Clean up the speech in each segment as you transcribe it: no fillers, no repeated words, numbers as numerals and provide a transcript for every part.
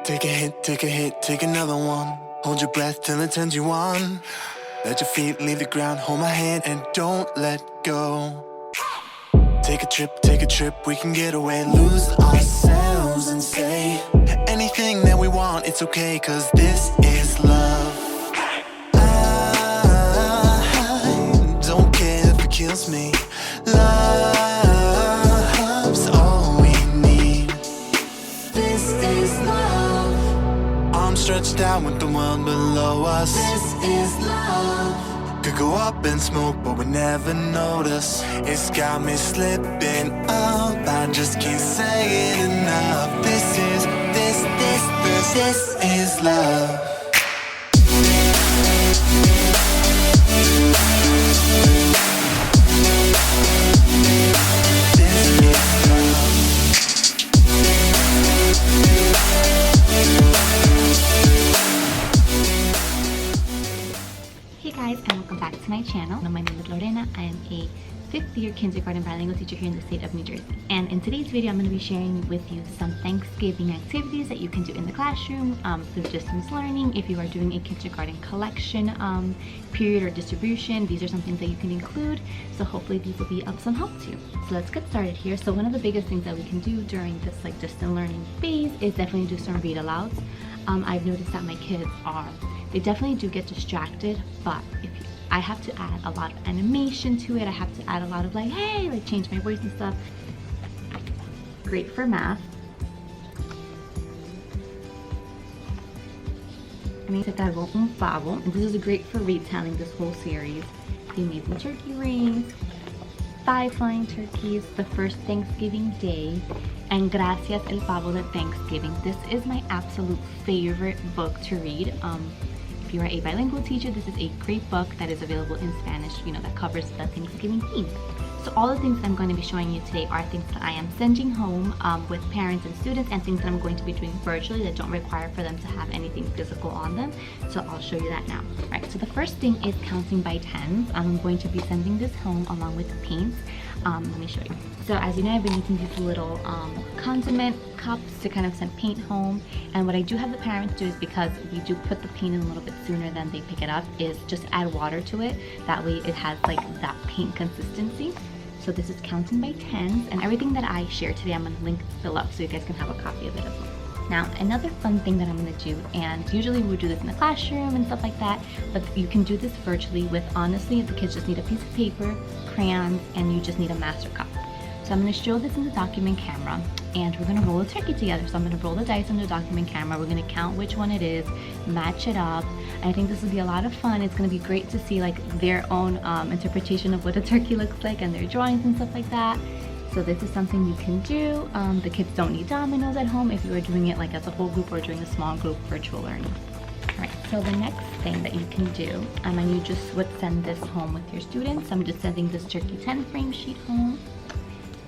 Take a hit, take a hit, take another one. Hold your breath till it turns you on. Let your feet leave the ground, hold my hand and don't let go. Take a trip, we can get away. Lose ourselves and say anything that we want, it's okay, cause this is love. I don't care if it kills me. Love's all we need. This is love. Arms stretched out with the world below us. This is love. Could go up in smoke, but we never notice. It's got me slipping up. I just can't say it enough. This is love. Hey guys, and welcome back to my channel. My name is Lorena. I am a 5th year kindergarten bilingual teacher here in the state of New Jersey. And in today's video, I'm going to be sharing with you some Thanksgiving activities that you can do in the classroom through distance learning. If you are doing a kindergarten collection period or distribution, these are some things that you can include. So hopefully these will be of some help to you. So let's get started here. So one of the biggest things that we can do during this distance learning phase is definitely do some read-alouds. I've noticed that my kids they definitely do get distracted, but I have to add a lot of animation to it. I have to add a lot of hey, change my voice and stuff. Great for math. Se cargó un pavo, and this is great for retelling this whole series. They made some turkey rings, 5 flying turkeys, the first Thanksgiving day, and Gracias el Pavo de Thanksgiving. This is my absolute favorite book to read. If you are a bilingual teacher, this is a great book that is available in Spanish, that covers the Thanksgiving theme. So all the things that I'm going to be showing you today are things that I am sending home with parents and students, and things that I'm going to be doing virtually that don't require for them to have anything physical on them. So I'll show you that now. All right, so the first thing is counting by tens. I'm going to be sending this home along with the paints. Let me show you. So as you know, I've been using these little condiment cups to kind of send paint home. And what I do have the parents do is, because we do put the paint in a little bit sooner than they pick it up, is just add water to it. That way it has that paint consistency. So this is counting by tens, and everything that I share today I'm going to link below so you guys can have a copy of it as well. Now, another fun thing that I'm going to do, and usually we would do this in the classroom and stuff like that, but you can do this virtually with, honestly, the kids just need a piece of paper, crayons, and you just need a master cup. So I'm going to show this in the document camera, and we're going to roll a turkey together. So I'm going to roll the dice on the document camera. We're going to count which one it is, match it up. I think this will be a lot of fun. It's going to be great to see their own interpretation of what a turkey looks like and their drawings and stuff like that. So this is something you can do. The kids don't need dominoes at home if you are doing it as a whole group or doing a small group virtual learning. Alright, so the next thing that you can do, and you just would send this home with your students. I'm just sending this turkey 10 frame sheet home.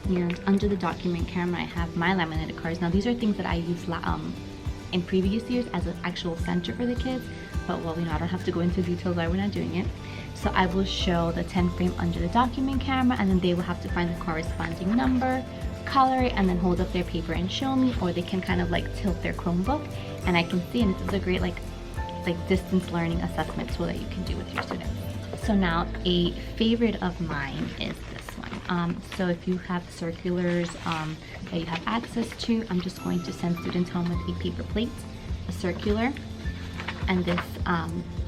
Here under the document camera I have my laminated cards. Now these are things that I used in previous years as an actual center for the kids, but I don't have to go into details why we're not doing it. So I will show the 10 frame under the document camera, and then they will have to find the corresponding number, color it, and then hold up their paper and show me, or they can kind of tilt their Chromebook and I can see, and this is a great distance learning assessment tool that you can do with your students. So now a favorite of mine is this one. So if you have circulars that you have access to, I'm just going to send students home with a paper plate, a circular, and this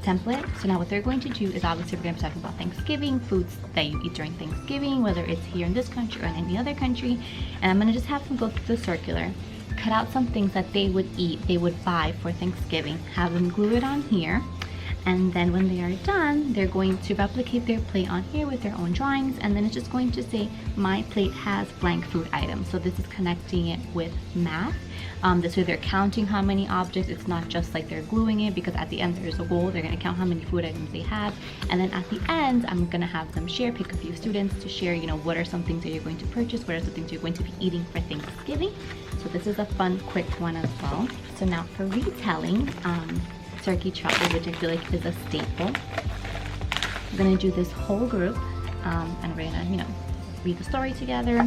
template. So now what they're going to do is, obviously we're going to be talking about Thanksgiving, foods that you eat during Thanksgiving, whether it's here in this country or in any other country. And I'm going to just have them go through the circular, cut out some things that they would eat, they would buy for Thanksgiving, have them glue it on here. And then when they are done, they're going to replicate their plate on here with their own drawings, and then it's just going to say, my plate has blank food items. So this is connecting it with math. This way they're counting how many objects. It's not just they're gluing it, because at the end there's a goal. They're going to count how many food items they have. And then at the end, I'm going to have them pick a few students to share, what are some things that you're going to purchase, what are some things you're going to be eating for Thanksgiving. So this is a fun, quick one as well. So now for retelling, turkey truffle, which I feel is a staple. We're gonna do this whole group, and we're gonna, read the story together.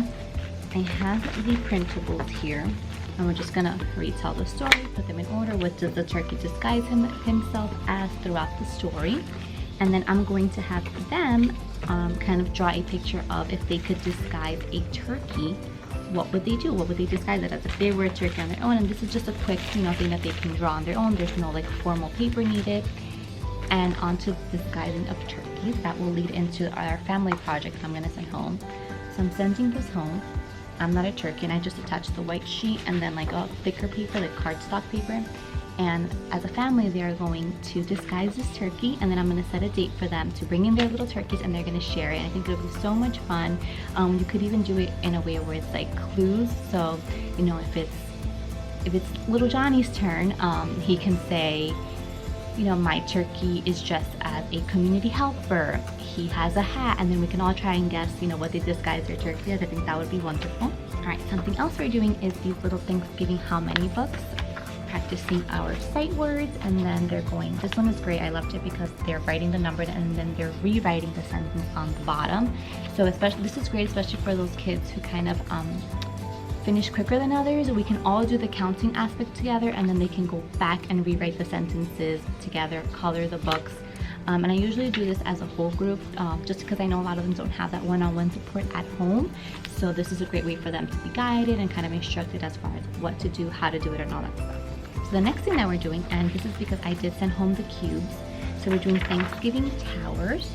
I have the printables here. and we're just gonna retell the story, put them in order. What does the turkey disguise himself as throughout the story? And then I'm going to have them kind of draw a picture of if they could disguise a turkey, what would they do? What would they disguise it as if they were a turkey on their own? And this is just a quick, thing that they can draw on their own. There's no like formal paper needed. And onto disguising of turkeys, that will lead into our family project I'm gonna send home. So I'm sending this home. I'm not a turkey, and I just attached the white sheet and then like a thicker paper, like cardstock paper. And as a family, they are going to disguise this turkey, and then I'm going to set a date for them to bring in their little turkeys, and they're going to share it. And I think it'll be so much fun. You could even do it in a way where it's like clues. So, if it's little Johnny's turn, he can say, my turkey is just as a community helper. He has a hat, and then we can all try and guess, what they disguise their turkey as. I think that would be wonderful. All right, something else we're doing is these little Thanksgiving how many books. Practicing our sight words, and then they're going, this one is great, I loved it because they're writing the number and then they're rewriting the sentence on the bottom. So this is great, especially for those kids who kind of finish quicker than others. We can all do the counting aspect together, and then they can go back and rewrite the sentences together, color the books. And I usually do this as a whole group, just because I know a lot of them don't have that one-on-one support at home. So this is a great way for them to be guided and kind of instructed as far as what to do, how to do it, and all that stuff. So the next thing that we're doing, and this is because I did send home the cubes, so we're doing Thanksgiving towers.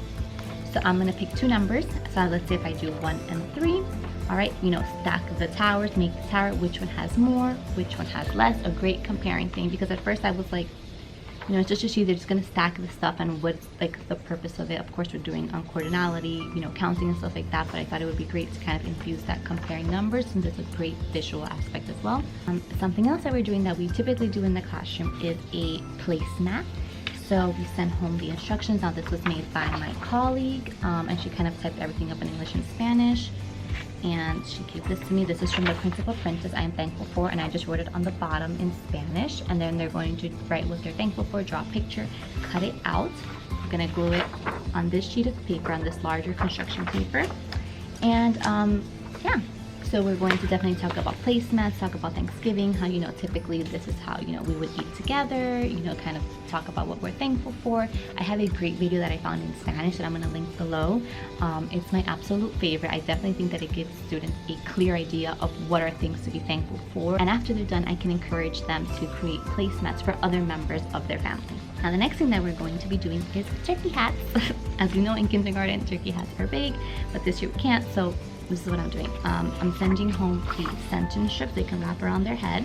So I'm gonna pick two numbers. So let's say if I do 1 and 3, all right, stack the towers, make the tower, which one has more, which one has less, a great comparing thing. Because at first I was like, it's just they're just gonna stack the stuff, and what's like the purpose of it. Of course we're doing coordinality, counting and stuff like that, but I thought it would be great to kind of infuse that comparing numbers, since it's a great visual aspect as well. Something else that we're doing that we typically do in the classroom is a placemat. So we sent home the instructions. Now this was made by my colleague, and she kind of typed everything up in English and Spanish. And she gave this to me. This is from the Principal Princess I am thankful for, and I just wrote it on the bottom in Spanish. And then they're going to write what they're thankful for, draw a picture, cut it out. We're gonna glue it on this sheet of paper, on this larger construction paper. And yeah, so we're going to definitely talk about placemats, talk about Thanksgiving, how typically this is how we would eat together, kind of talk about what we're thankful for. I have a great video that I found in Spanish that I'm going to link below. It's my absolute favorite. I definitely think that it gives students a clear idea of what are things to be thankful for, and after they're done I can encourage them to create placemats for other members of their family. Now the next thing that we're going to be doing is turkey hats. As we know, in kindergarten turkey hats are big, but this year we can't, so this is what I'm doing. I'm sending home the sentence strips they can wrap around their head,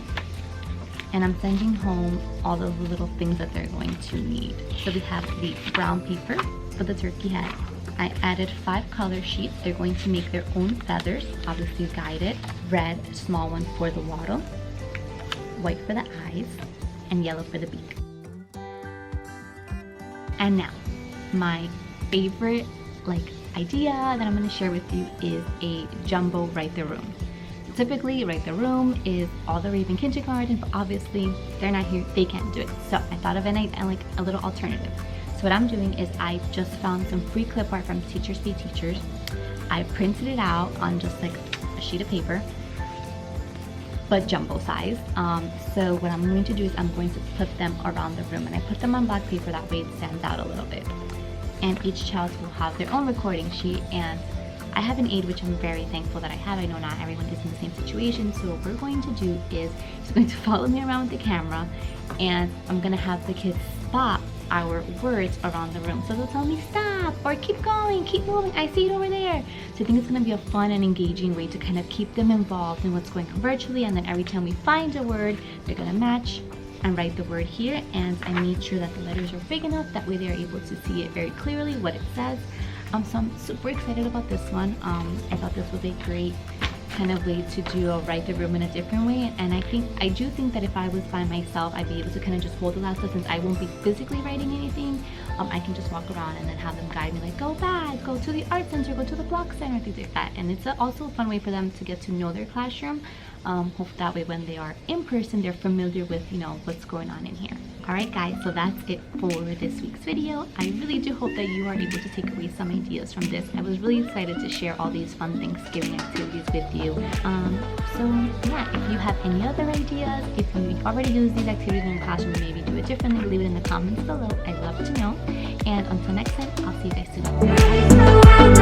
and I'm sending home all of the little things that they're going to need. So we have the brown paper for the turkey head. I added 5 color sheets. They're going to make their own feathers, obviously guided. Red, small one for the wattle, white for the eyes, and yellow for the beak. And now, my favorite idea that I'm going to share with you is a jumbo write the room. Typically, write the room is all the way in kindergarten, but obviously they're not here, they can't do it. So I thought of a little alternative. So what I'm doing is I just found some free clip art from Teachers Pay Teachers. I printed it out on just like a sheet of paper, but jumbo size. So what I'm going to do is I'm going to put them around the room, and I put them on black paper, that way it stands out a little bit. And each child will have their own recording sheet, and I have an aide, which I'm very thankful that I have. I know not everyone is in the same situation, so what we're going to do is she's going to follow me around with the camera, and I'm going to have the kids spot our words around the room. So they'll tell me stop, or keep going, keep moving, I see it over there. So I think it's going to be a fun and engaging way to kind of keep them involved in what's going on virtually, and then every time we find a word, they're going to match and write the word here, and I made sure that the letters are big enough that way they're able to see it very clearly what it says. So I'm super excited about this one. I thought this was a great kind of way to do a write the room in a different way, and I do think that if I was by myself, I'd be able to kind of just hold the last since I won't be physically writing anything. I can just walk around and then have them guide me, like go back, go to the art center, go to the block center, things like that. And it's also a fun way for them to get to know their classroom. Hope that way when they are in person, they're familiar with what's going on in here. Alright guys, so that's it for this week's video. I really do hope that you are able to take away some ideas from this. I was really excited to share all these fun Thanksgiving activities with you. So yeah, if you have any other ideas, if you already use these activities in your classroom, maybe do it differently, leave it in the comments below. I'd love to know. And until next time, I'll see you guys soon. Bye.